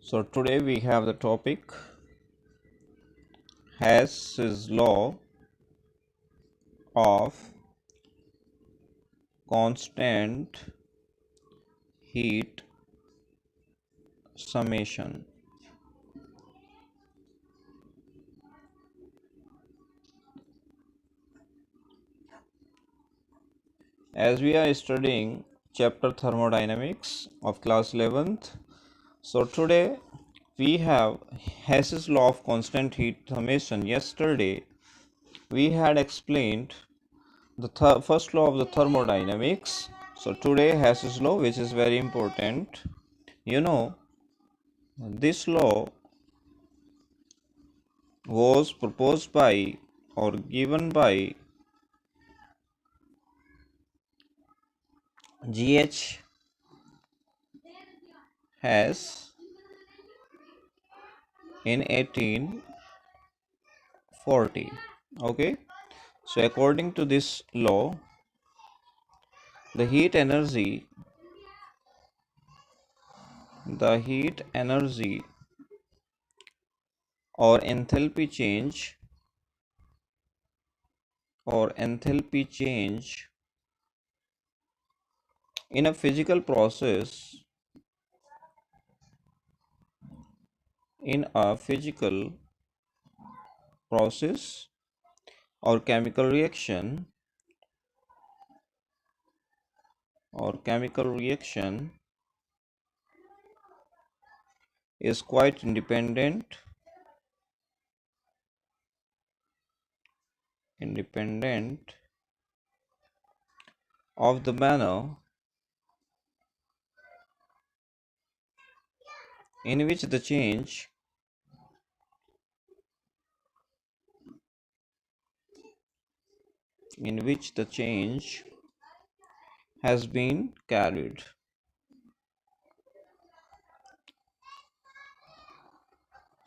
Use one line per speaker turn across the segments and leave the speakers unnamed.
So today we have the topic Hess's law of constant heat summation. As we are studying chapter thermodynamics of class 11th, so today we have Hess's law of constant heat summation. Yesterday we had explained the first law of the thermodynamics. So today Hess's law, which is very important. This law was proposed by or given by G.H. Hess in 1840. Okay, so according to this law, the heat energy or enthalpy change in a physical process or chemical reaction is quite independent of the manner in which the change has been carried.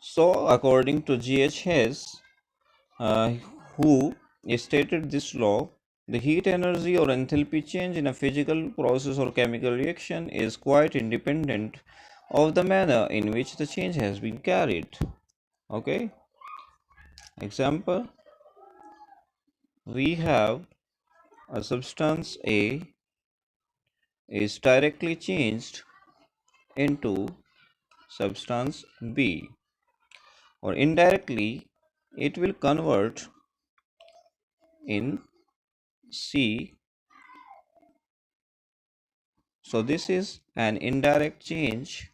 So according to G.H. Hess, who stated this law, the heat energy or enthalpy change in a physical process or chemical reaction is quite independent of the manner in which the change has been carried. Okay, example, we have a substance A is directly changed into substance B, or indirectly it will convert in C. So this is an indirect change,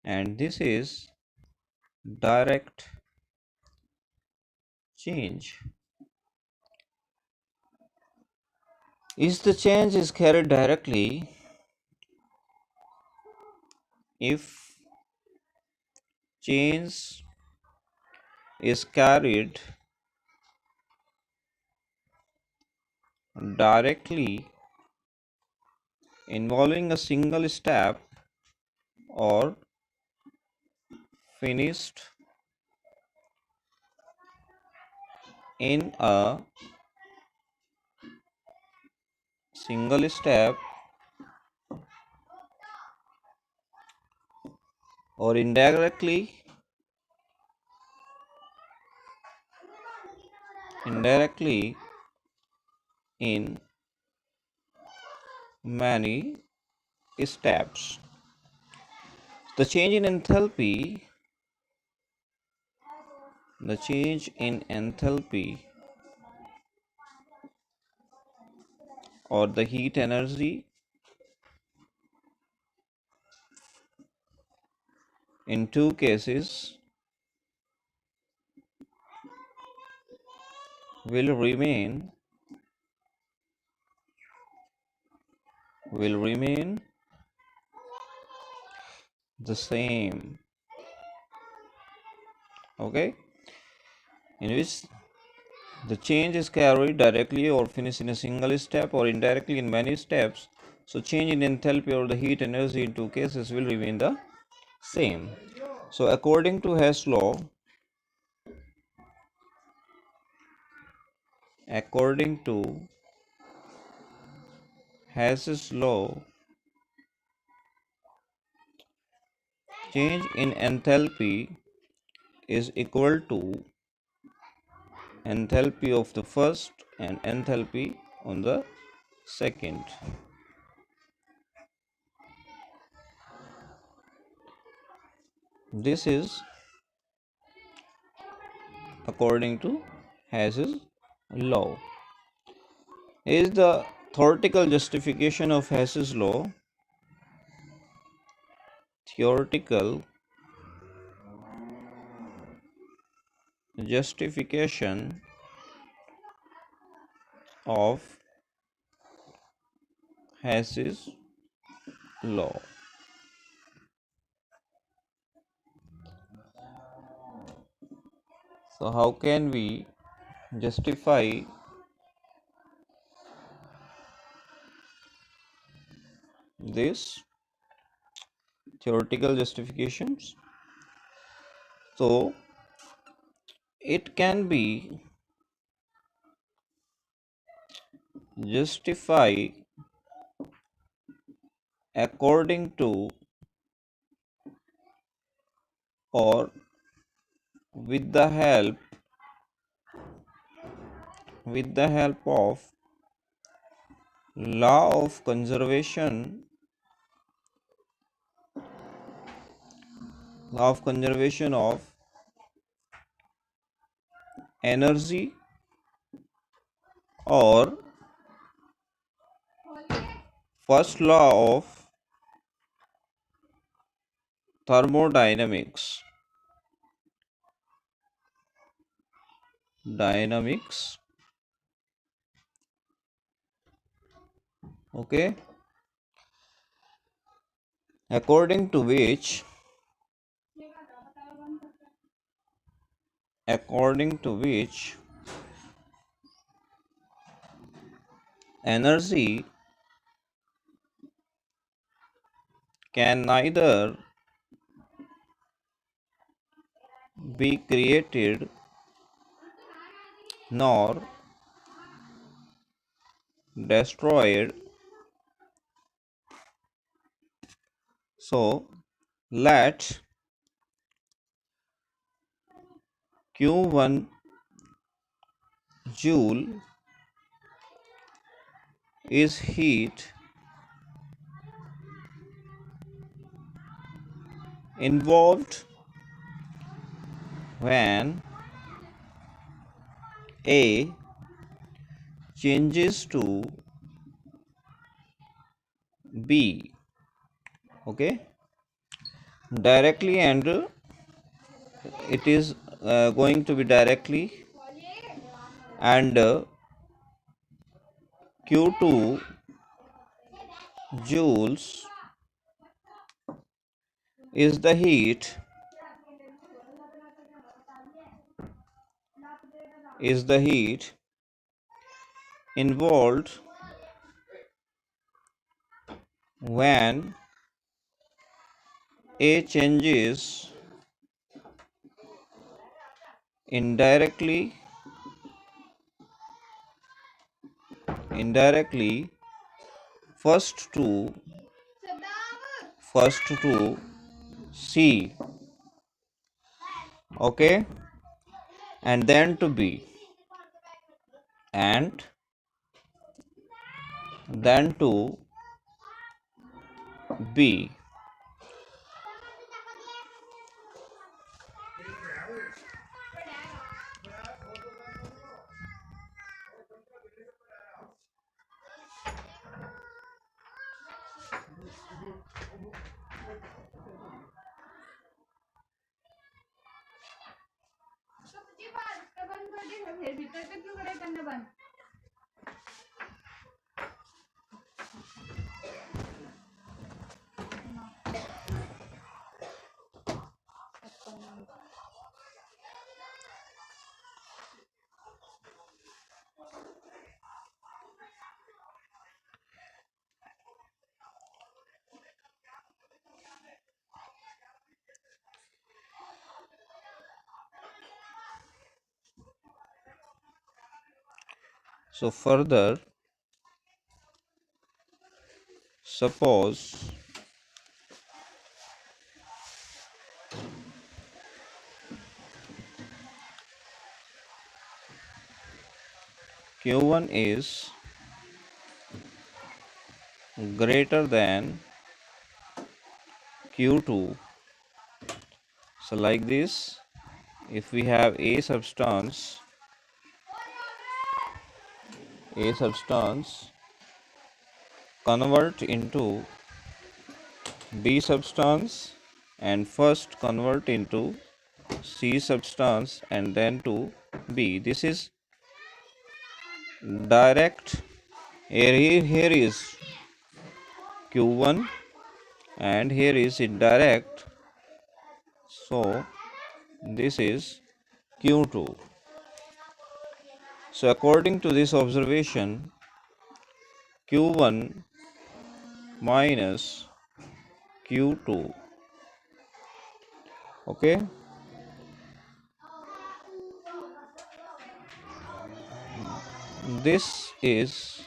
and this is direct change. If the change is carried directly, if change is carried directly involving a single step or finished in a single step or indirectly in many steps, the change in enthalpy or the heat energy in two cases will remain the same. Okay, in which the change is carried directly or finished in a single step or indirectly in many steps, so change in enthalpy or the heat energy in two cases will remain the same. So according to Hess law, according to Hess's law, change in enthalpy is equal to enthalpy of the first and enthalpy on the second. This is according to Hess's law. Is the theoretical justification of Hess's law. Theoretical justification of Hess's law. So how can we justify this theoretical justifications? So it can be justified according to or with the help of law of conservation of energy or first law of thermodynamics. Okay, according to which energy can neither be created nor destroyed. So let Q1 joule is heat involved when A changes to B. Okay, directly, and it is going to be directly, and Q2 joules is the heat involved when A changes indirectly first to C, okay, and then to B, and then to B. So further, suppose Q1 is greater than Q2. So like this, if we have a substance convert into B substance and first convert into C substance and then to B. This is direct. Here is Q1 and here is indirect. So this is Q2. So according to this observation, Q1 minus Q2. Okay. This is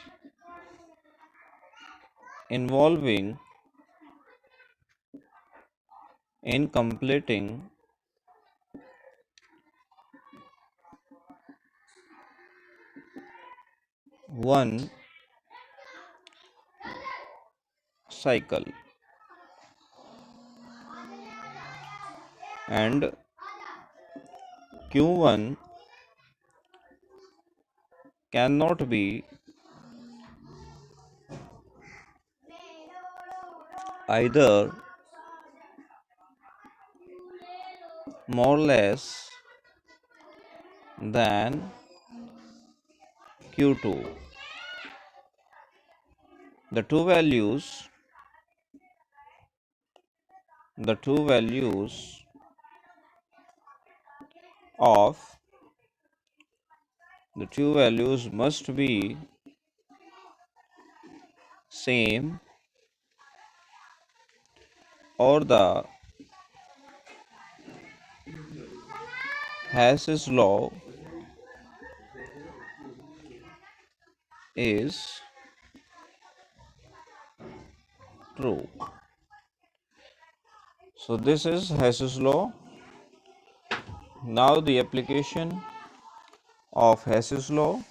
involving in completing one cycle, and Q1 cannot be either more or less than Q2. The two values of the two values must be same, or the Hess's law is true. So this is Hess's law. Now the application of Hess's law.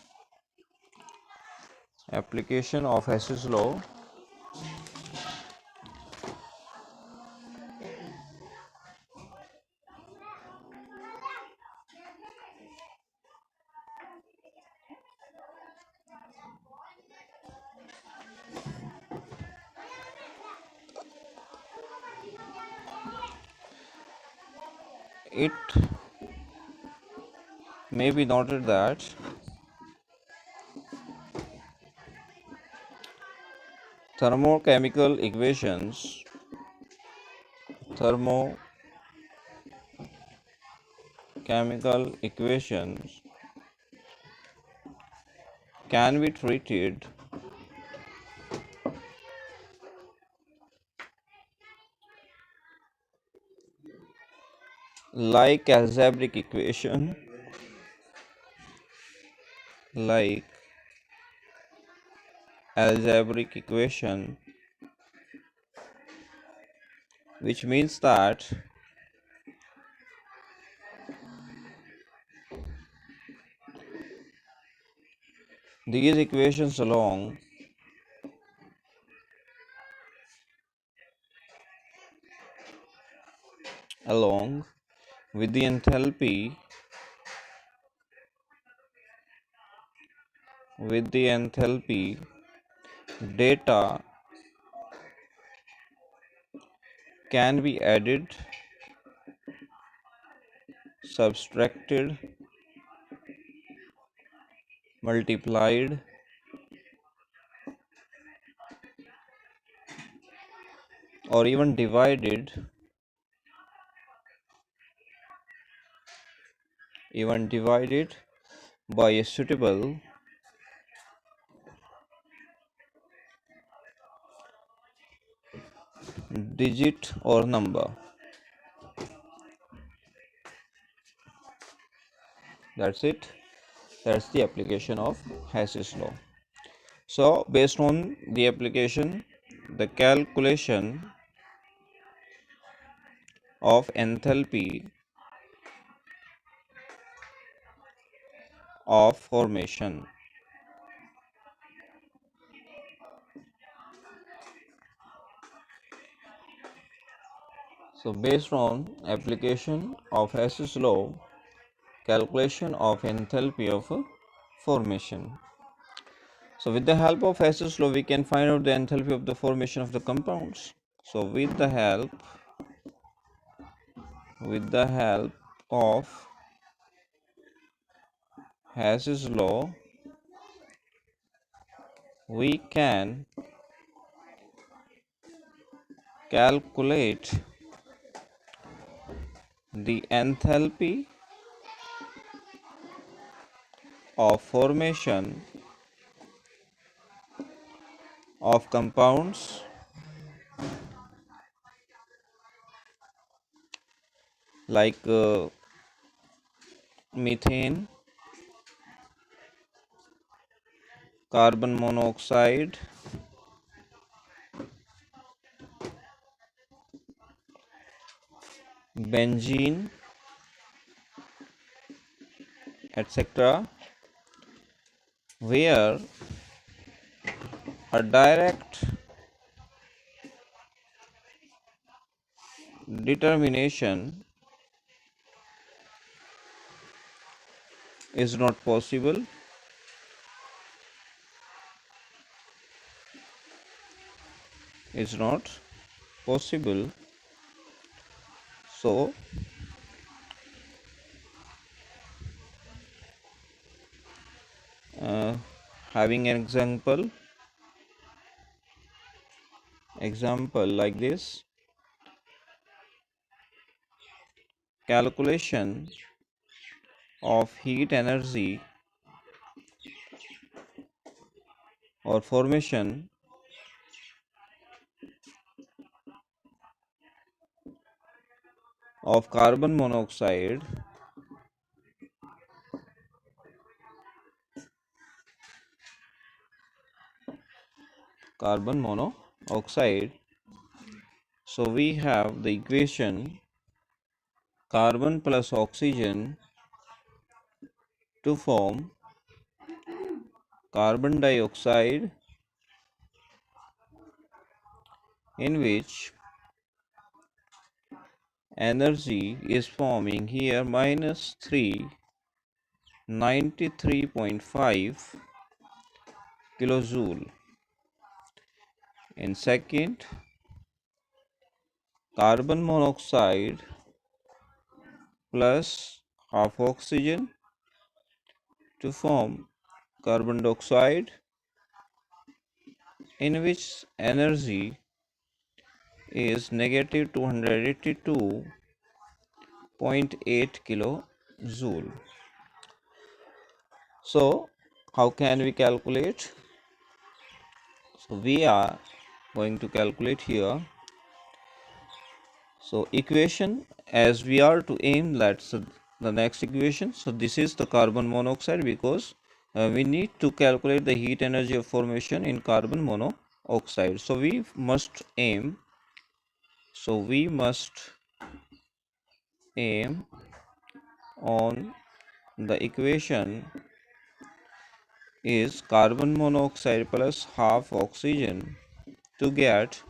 It may be noted that thermochemical equations can be treated like algebraic equation, which means that these equations along with the enthalpy data can be added, subtracted, multiplied, or even divided by a suitable digit or number. That's it. That's the application of Hess's law. So based on the application, the calculation of enthalpy of formation. So based on application of Hess's law, calculation of enthalpy of a formation. So with the help of Hess's law, we can find out the enthalpy of the formation of the compounds. So with the help of Hess's law, we can calculate the enthalpy of formation of compounds like methane, carbon monoxide, benzene, etc., where a direct determination is not possible, is not possible. So uh, having an example like this, calculation of heat energy or formation of carbon monoxide. So we have the equation carbon plus oxygen to form carbon dioxide, in which energy is forming here minus 393.5 kilojoule. In second, carbon monoxide plus half oxygen to form carbon dioxide, in which energy is negative 282.8 kilojoule. So how can we calculate? So we are going to calculate here. So equation, as we are to aim, that's the next equation. So this is the carbon monoxide, because we need to calculate the heat energy of formation in carbon monoxide. So we must aim on the equation is carbon monoxide plus half oxygen to get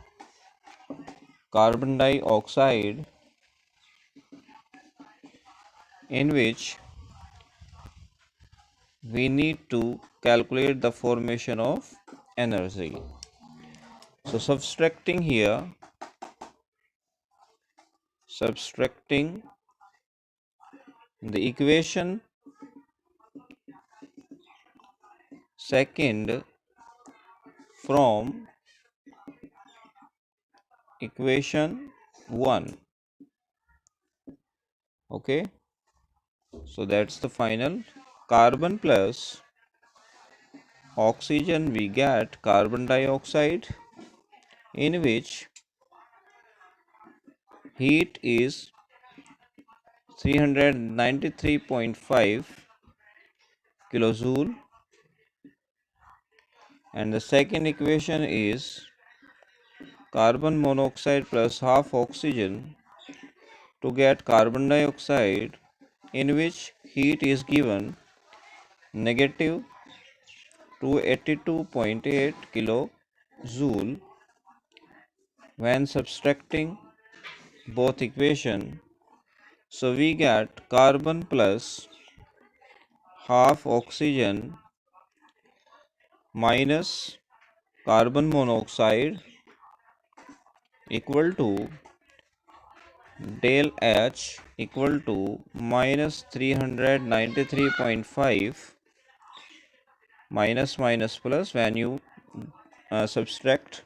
carbon dioxide, in which we need to calculate the formation of energy. So subtracting the equation second from equation 1. Okay, so that's the final. Carbon plus oxygen, we get carbon dioxide, in which heat is 393.5 kilojoule, and the second equation is carbon monoxide plus half oxygen to get carbon dioxide, in which heat is given negative 282.8 kilojoule. When subtracting both equation, so we get carbon plus half oxygen minus carbon monoxide equal to del H equal to minus 393.5 minus minus plus. When you subtract,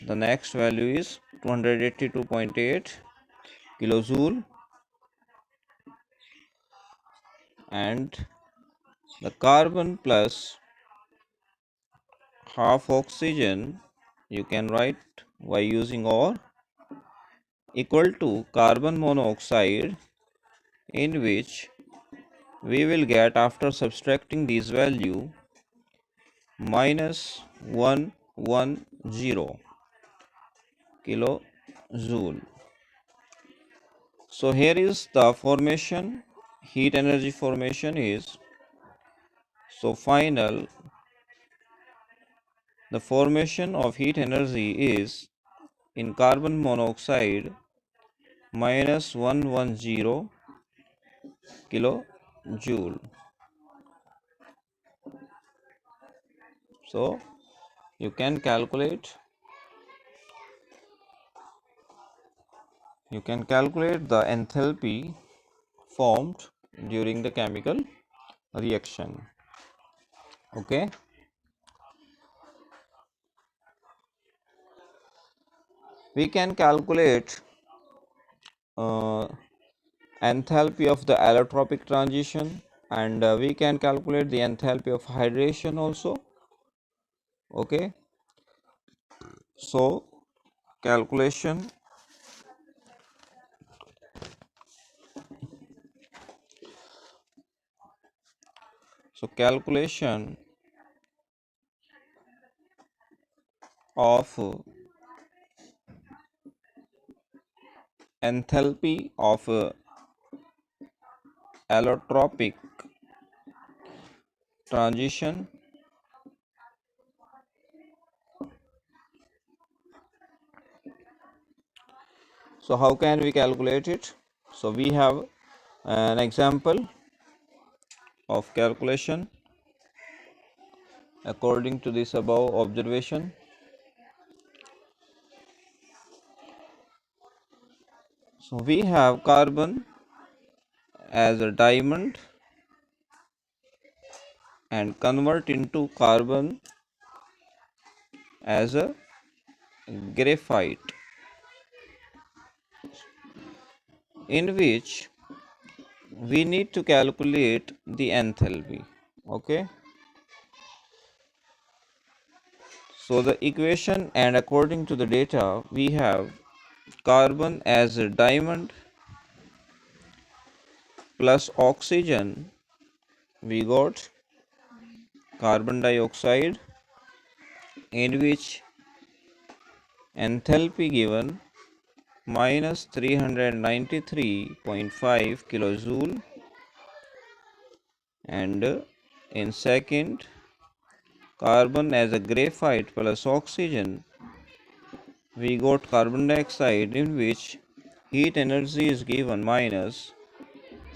the next value is 282.8 kilojoule, and the carbon plus half oxygen you can write by using or equal to carbon monoxide, in which we will get, after subtracting these value, minus 110 kilojoule. So here is the formation, heat energy formation is, so final, the formation of heat energy is in carbon monoxide minus 110 kilojoule. So you can calculate the enthalpy formed during the chemical reaction. Okay, we can calculate enthalpy of the allotropic transition, and we can calculate the enthalpy of hydration also. Okay, so calculation calculation of enthalpy of allotropic transition. So how can we calculate it? So we have an example of calculation according to this above observation. So we have carbon as a diamond and convert into carbon as a graphite, in which we need to calculate the enthalpy. Okay, so the equation, and according to the data, we have carbon as a diamond plus oxygen, we got carbon dioxide, in which enthalpy given minus 393.5 kilojoule, and in second, carbon as a graphite plus oxygen, we got carbon dioxide, in which heat energy is given minus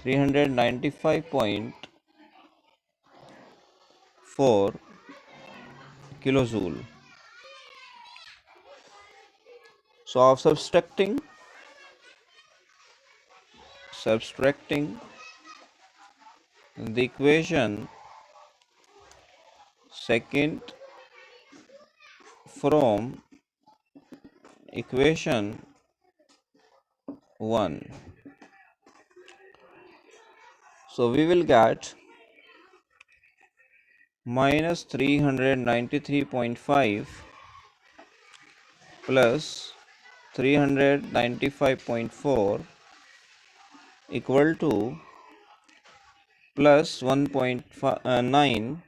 395.4 kilojoule. So of subtracting the equation second from equation 1, so we will get minus 393.5 plus 395.4 equal to plus 1.9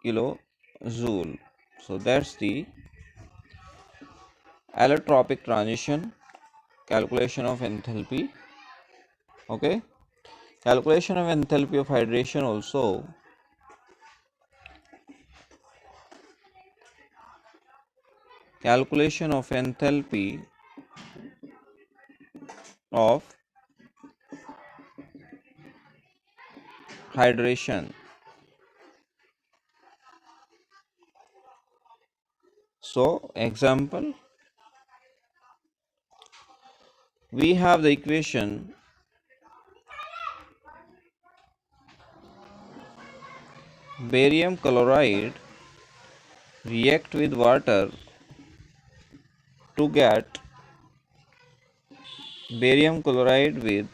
kilojoule. So that's the allotropic transition, calculation of enthalpy. Okay, calculation of enthalpy of hydration also. Calculation of enthalpy of hydration. So, example, we have the equation barium chloride react with water to get barium chloride with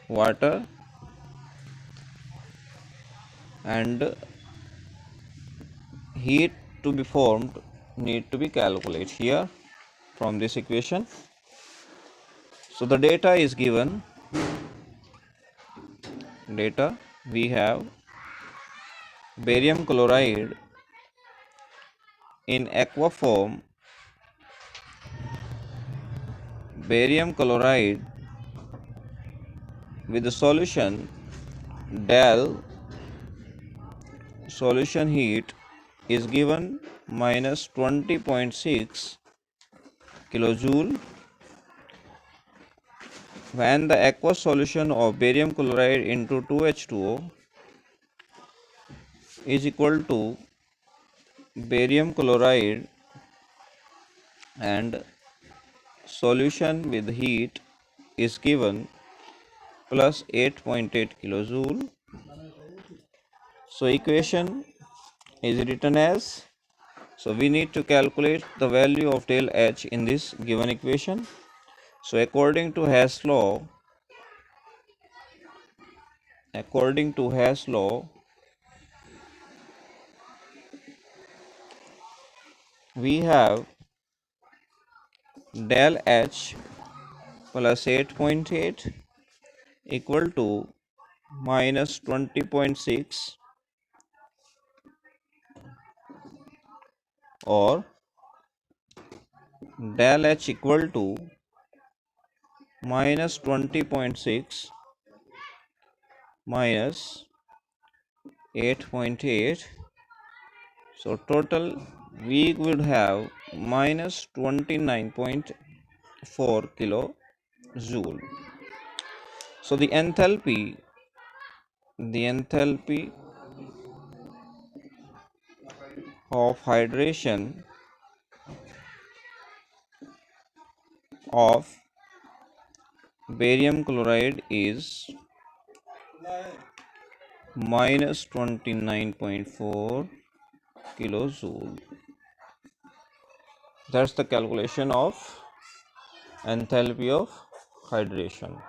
water, and heat to be formed need to be calculated here from this equation. So the data is given. Data, we have barium chloride in aqua form, barium chloride with the solution del solution heat is given minus 20.6 kilojoule, when the aqueous solution of barium chloride into 2H2O is equal to barium chloride and solution with heat is given plus 8.8 kilojoule. So equation is written as, so we need to calculate the value of del H in this given equation. So according to Hess law, we have del H plus 8.8 equal to minus 20.6 or del H equal to minus 20.6 minus 8.8. So total we would have minus 29.4 kilojoule. So the enthalpy of hydration of barium chloride is minus 29.4 kilojoule. That's the calculation of enthalpy of hydration.